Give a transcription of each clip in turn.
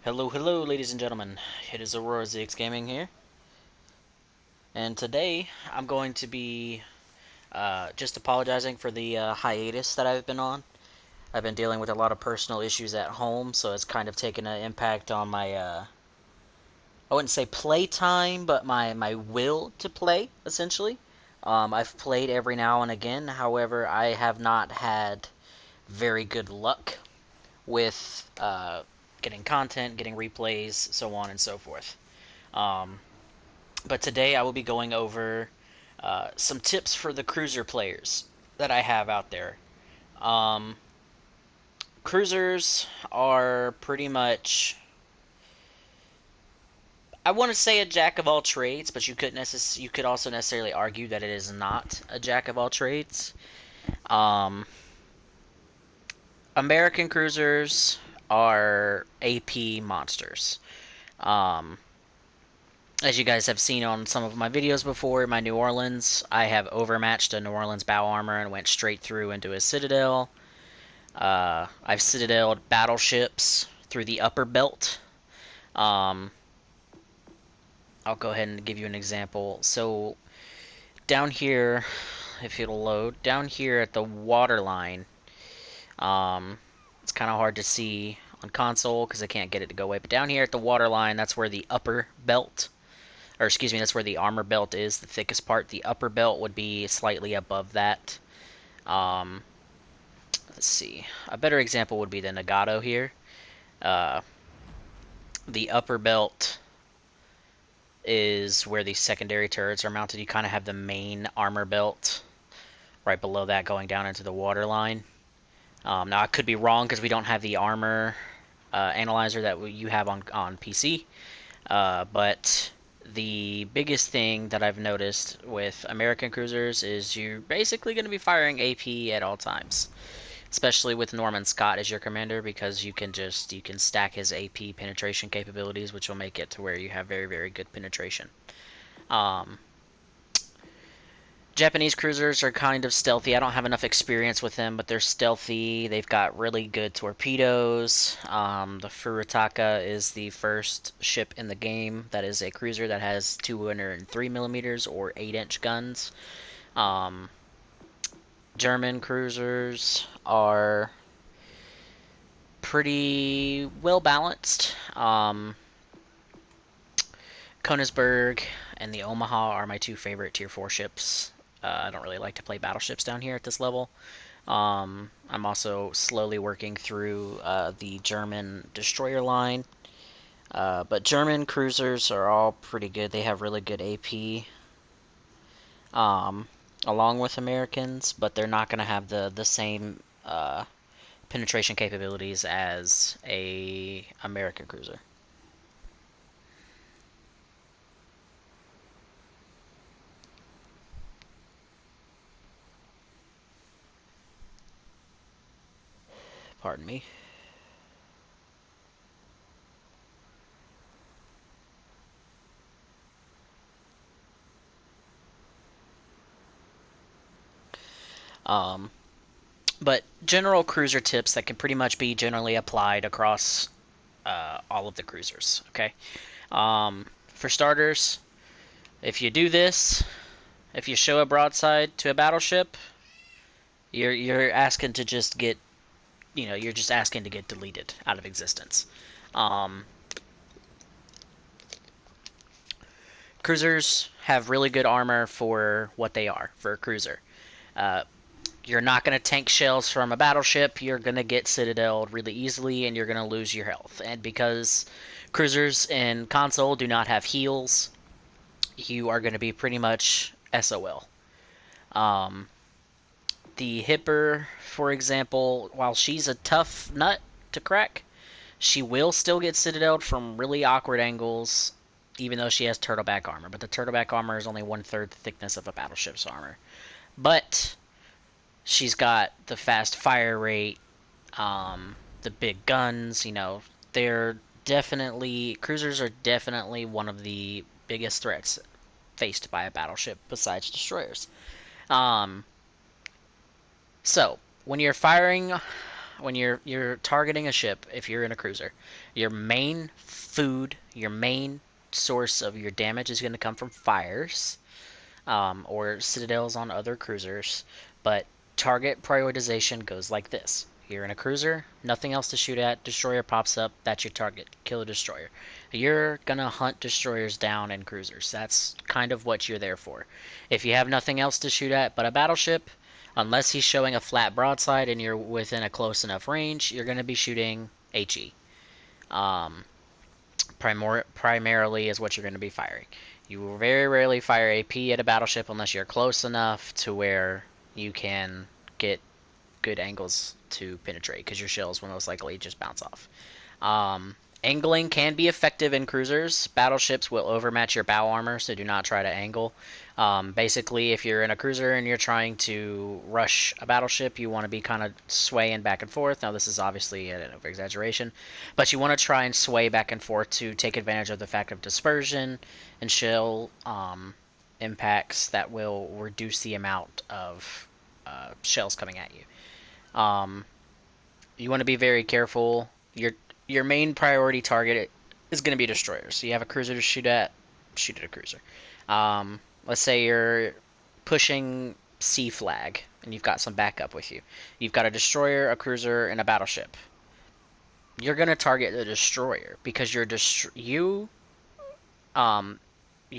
Hello, ladies and gentlemen. It is Aurora ZX Gaming here, and today I'm going to be just apologizing for the hiatus that I've been on. I've been dealing with a lot of personal issues at home, so it's kind of taken an impact on my, I wouldn't say playtime, but my will to play, essentially. I've played every now and again, however, I have not had very good luck with getting content, getting replays, so on and so forth. Um, But today I will be going over some tips for the cruiser players that I have out there. Um, Cruisers are pretty much, I want to say, a jack of all trades, but you could also necessarily argue that it is not a jack of all trades. Um, American cruisers are AP monsters. Um, as you guys have seen on some of my videos before, my New Orleans, I have overmatched a New Orleans bow armor and went straight through into a citadel. I've citadeled battleships through the upper belt. Um, I'll go ahead and give you an example. So down here, if it'll load, down here at the waterline, um, it's kind of hard to see on console because I can't get it to go away. But down here at the waterline, that's where the upper belt, or excuse me, that's where the armor belt is, the thickest part. The upper belt would be slightly above that. Um, let's see. A better example would be the Nagato here. Uh, the upper belt is where the secondary turrets are mounted. You kind of have the main armor belt right below that going down into the water line. Now, I could be wrong because we don't have the armor analyzer that you have on PC. But the biggest thing that I've noticed with American cruisers is you're basically going to be firing AP at all times, especially with Norman Scott as your commander, because you can stack his AP penetration capabilities, which will make it to where you have very good penetration. Um, Japanese cruisers are kind of stealthy. I don't have enough experience with them, but they're stealthy. They've got really good torpedoes. The Furitaka is the first ship in the game that is a cruiser that has 203 millimeters or 8-inch guns. Um, German cruisers are pretty well balanced. Königsberg and the Omaha are my two favorite Tier 4 ships. I don't really like to play battleships down here at this level. I'm also slowly working through the German destroyer line. But German cruisers are all pretty good. They have really good AP, um, along with Americans, but they're not going to have the same penetration capabilities as a American cruiser. Pardon me. Um, but general cruiser tips that can pretty much be generally applied across all of the cruisers. Okay. For starters, if you do this, if you show a broadside to a battleship, you're asking to just get, you're just asking to get deleted out of existence. Um, Cruisers have really good armor for what they are for a cruiser. Uh, you're not going to tank shells from a battleship. You're going to get citadeled really easily, and you're going to lose your health. And because cruisers in console do not have heals, you are going to be pretty much SOL. Um, the Hipper, for example, while she's a tough nut to crack, she will still get citadeled from really awkward angles, even though she has turtleback armor. But the turtleback armor is only 1/3 the thickness of a battleship's armor. But she's got the fast fire rate, the big guns. They're definitely cruisers are definitely one of the biggest threats faced by a battleship besides destroyers. Um, so when you're firing when you're targeting a ship, if you're in a cruiser, your main food, your main source of your damage is going to come from fires, or citadels on other cruisers. But target prioritization goes like this. You're in a cruiser, nothing else to shoot at, destroyer pops up, that's your target. Kill a destroyer. You're gonna hunt destroyers down in cruisers. That's kind of what you're there for. If you have nothing else to shoot at but a battleship, unless he's showing a flat broadside and you're within a close enough range, you're gonna be shooting HE. Um, primarily is what you're going to be firing. You will very rarely fire AP at a battleship unless you're close enough to where you can get good angles to penetrate, because your shells will most likely just bounce off. Angling can be effective in cruisers. Battleships will overmatch your bow armor, so do not try to angle. Basically, if you're in a cruiser and you're trying to rush a battleship, you want to be kind of swaying back and forth. Now, this is obviously an over-exaggeration, but you want to try and sway back and forth to take advantage of the fact of dispersion and shell impacts that will reduce the amount of shells coming at you. You want to be very careful. Your main priority target is going to be destroyers. So you have a cruiser to shoot at a cruiser. Let's say you're pushing C flag and you've got some backup with you. You've got a destroyer, a cruiser, and a battleship. You're going to target the destroyer because your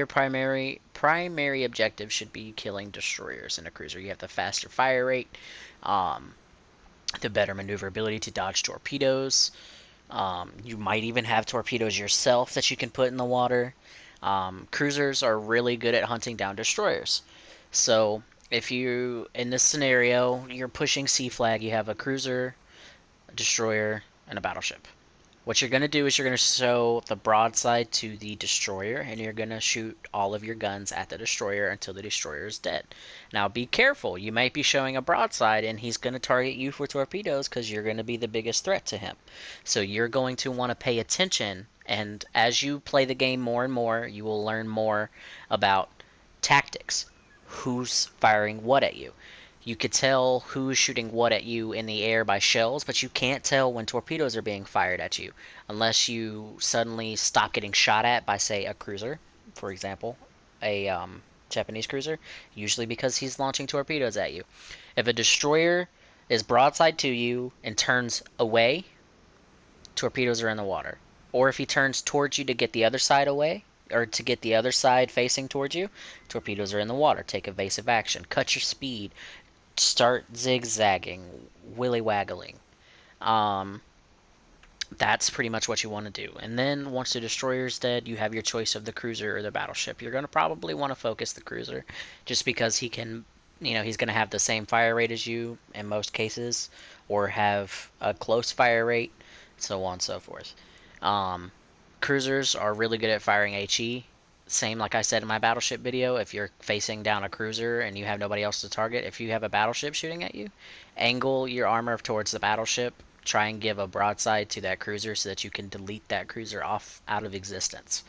primary objective should be killing destroyers in a cruiser. You have the faster fire rate, the better maneuverability to dodge torpedoes. You might even have torpedoes yourself that you can put in the water. Cruisers are really good at hunting down destroyers. So if you, in this scenario, you're pushing C flag, you have a cruiser, a destroyer, and a battleship. What you're going to do is you're going to show the broadside to the destroyer, and you're going to shoot all of your guns at the destroyer until the destroyer is dead. Now, be careful. You might be showing a broadside, and he's going to target you for torpedoes because you're going to be the biggest threat to him. So you're going to want to pay attention, and as you play the game more and more, you will learn more about tactics. Who's firing what at you? You could tell who's shooting what at you in the air by shells, but you can't tell when torpedoes are being fired at you unless you suddenly stop getting shot at by, say, a cruiser, for example, a Japanese cruiser, usually because he's launching torpedoes at you. If a destroyer is broadside to you and turns away, torpedoes are in the water. Or if he turns towards you to get the other side away, or to get the other side facing towards you, torpedoes are in the water. Take evasive action. Cut your speed. Start zigzagging, willy-waggling. That's pretty much what you want to do. And then once the destroyer's dead, you have your choice of the cruiser or the battleship. You're going to probably want to focus the cruiser just because he can, he's going to have the same fire rate as you in most cases, or have a close fire rate, so on and so forth. Cruisers are really good at firing HE. Same like I said in my battleship video, if you're facing down a cruiser and you have nobody else to target, if you have a battleship shooting at you, angle your armor towards the battleship, try and give a broadside to that cruiser so that you can delete that cruiser off out of existence,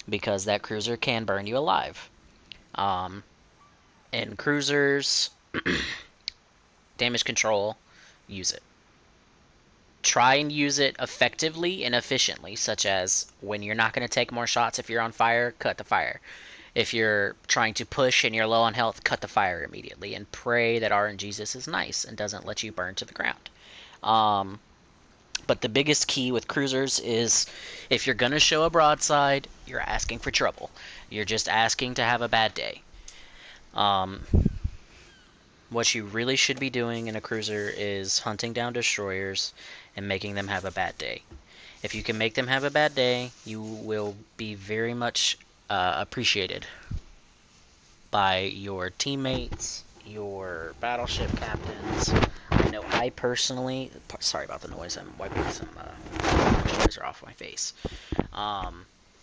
because that cruiser can burn you alive. In cruisers, damage control, use it. Try and use it effectively and efficiently, such as when you're not going to take more shots if you're on fire, cut the fire. If you're trying to push and you're low on health, cut the fire immediately and pray that RNGesus is nice and doesn't let you burn to the ground. But the biggest key with cruisers is if you're going to show a broadside, you're asking for trouble. You're just asking to have a bad day. What you really should be doing in a cruiser is hunting down destroyers and making them have a bad day. If you can make them have a bad day, you will be very much appreciated by your teammates, your battleship captains. I know I personally, sorry about the noise, I'm wiping some moisturizer off my face.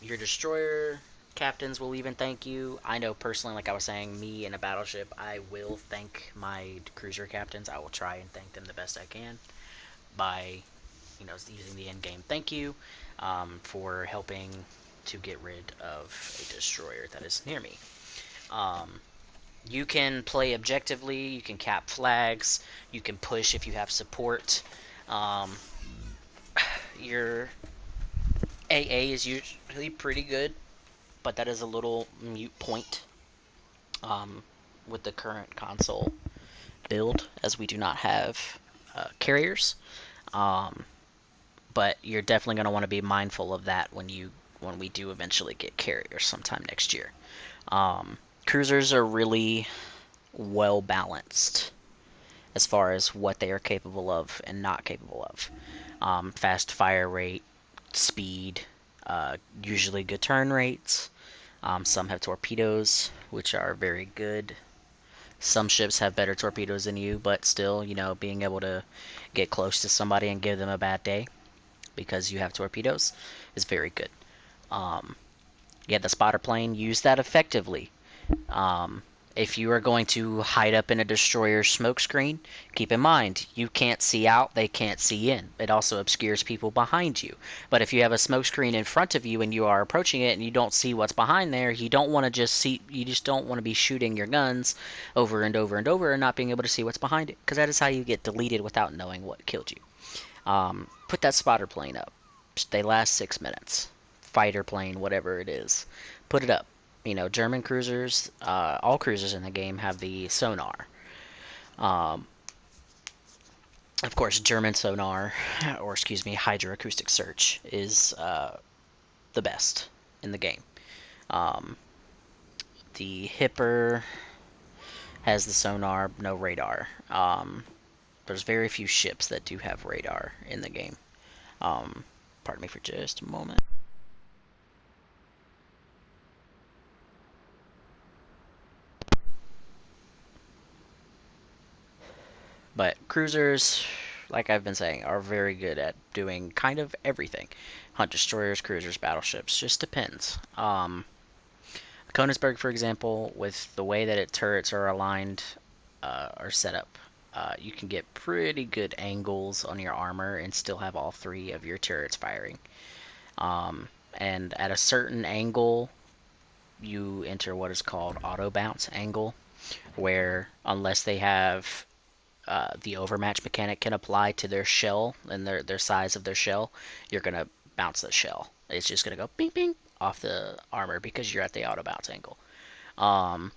Your destroyer captains will even thank you. I know personally, like I was saying, me in a battleship, I will thank my cruiser captains. I will try and thank them the best I can by, using the in-game thank you for helping to get rid of a destroyer that is near me. You can play objectively, you can cap flags, you can push if you have support. Um, your AA is usually pretty good, but that is a little mute point um, with the current console build, as we do not have carriers. Um, but you're definitely going to want to be mindful of that when we do eventually get carriers sometime next year. Cruisers are really well balanced as far as what they are capable of and not capable of. Fast fire rate, speed, usually good turn rates. Some have torpedoes, which are very good. Some ships have better torpedoes than you, but still, being able to get close to somebody and give them a bad day because you have torpedoes is very good. Yeah, the spotter plane, use that effectively. Um, if you are going to hide up in a destroyer's smoke screen, keep in mind you can't see out, they can't see in. It also obscures people behind you. But if you have a smoke screen in front of you and you are approaching it and you don't see what's behind there, you just don't want to be shooting your guns over and over and over and not being able to see what's behind it, because that is how you get deleted without knowing what killed you. Put that spotter plane up. They last 6 minutes. Fighter plane, whatever it is, put it up. German cruisers, all cruisers in the game have the sonar. Um, of course, German sonar, or excuse me, hydroacoustic search is the best in the game. Um, the Hipper has the sonar, no radar. There's very few ships that do have radar in the game. Um, pardon me for just a moment. But cruisers, like I've been saying, are very good at doing kind of everything. Hunt destroyers, cruisers, battleships, just depends. Konigsberg, for example, with the way that its turrets are aligned or set up, you can get pretty good angles on your armor and still have all three of your turrets firing. And at a certain angle, you enter what is called auto bounce angle, where unless they have the overmatch mechanic can apply to their shell and their size of their shell, you're gonna bounce the shell. It's just gonna go bing bing off the armor because you're at the auto bounce angle. Um,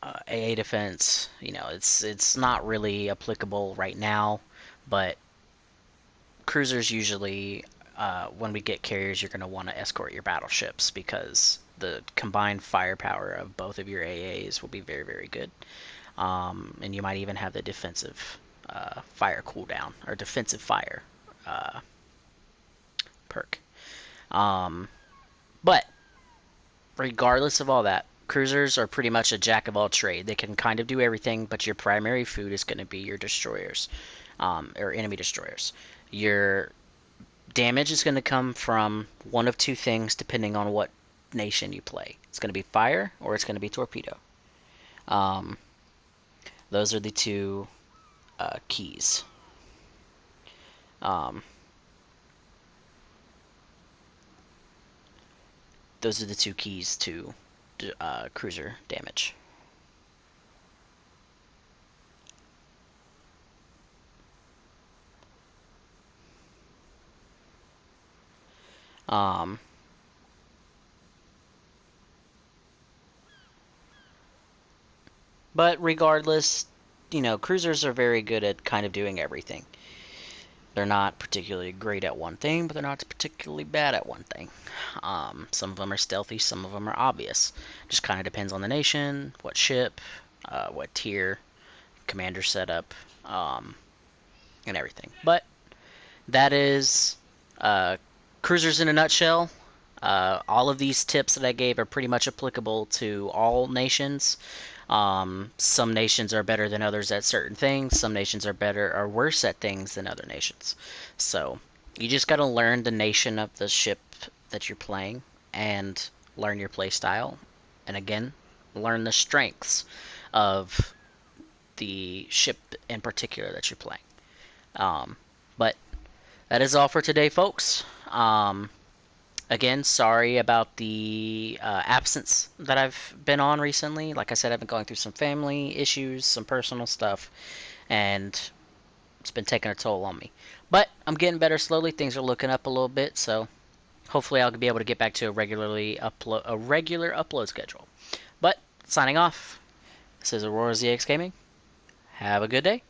AA defense, it's not really applicable right now, but cruisers usually, when we get carriers, you're gonna want to escort your battleships because the combined firepower of both of your AAs will be very, very good. And you might even have the defensive fire cooldown or defensive fire uh, perk. Um, but regardless of all that, cruisers are pretty much a jack of all trade. They can kind of do everything, but your primary food is going to be your destroyers or enemy destroyers. Your damage is going to come from one of two things depending on what nation you play. It's going to be fire or it's going to be torpedo. Um, those are the two keys. Um, those are the two keys to cruiser damage. Um, but regardless, cruisers are very good at kind of doing everything. They're not particularly great at one thing, but they're not particularly bad at one thing. Some of them are stealthy, some of them are obvious. Just kind of depends on the nation, what ship, what tier, commander setup, and everything. But that is cruisers in a nutshell. All of these tips that I gave are pretty much applicable to all nations. Some nations are better than others at certain things. Some nations are better or worse at things than other nations. So you just got to learn the nation of the ship that you're playing and learn your play style. And again, learn the strengths of the ship in particular that you're playing. But that is all for today, folks. Again, sorry about the absence that I've been on recently. Like I said, I've been going through some family issues, some personal stuff, and It's been taking a toll on me. But I'm getting better slowly. Things are looking up a little bit, so hopefully I'll be able to get back to a regular upload schedule. But signing off. This is Aurora ZX Gaming. Have a good day.